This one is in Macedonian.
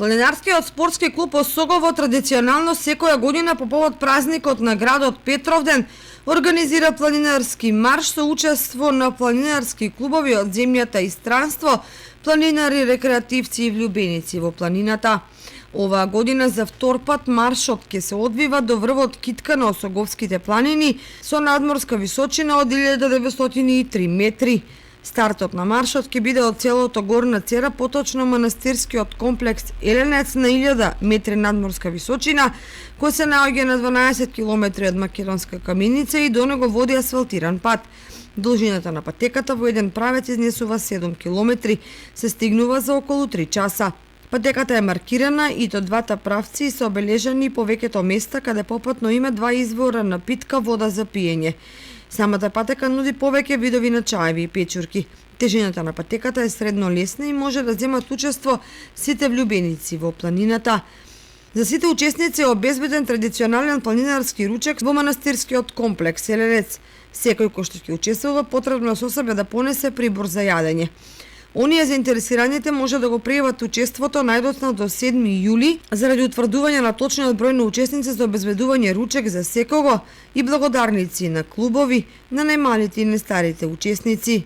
Планинарскиот спортски клуб Осогово традиционално секоја година по повод празникот на градот Петровден организира планинарски марш со учество на планинарски клубови од земјата и странство, планинари, рекреативци и влюбеници во планината. Оваа година за втор пат маршот ќе се одвива до врвот Китка на Осоговските планини со надморска височина од 1903 метри. Стартот на маршот ќе биде од селото Горна Цера, поточно манастирскиот комплекс Еленец на 1000 метри надморска височина, кој се наоѓа на 12 километри од Македонска каменица и до него води асфалтиран пат. Должината на патеката во еден правец изнесува 7 километри, се стигнува за околу 3 часа. Патеката е маркирана и до двата правци се обележани повеќето места каде попатно има два извора на питка вода за пиење. Самата патека нуди повеќе видови на чаеви и печурки. Тежината на патеката е средно лесна и може да земат учество сите влюбеници во планината. За сите учесници е обезбеден традиционален планинарски ручек во манастирскиот комплекс Еленец. Секој кој што ќе учествува потребно со себе да понесе прибор за јадење. Оние заинтересираните може да го пријават учеството најдоцна до 7 јули заради утврдување на точниот број на учесници за обезбедување ручек за секого и благодарници на клубови, на најмалите и најстарите учесници.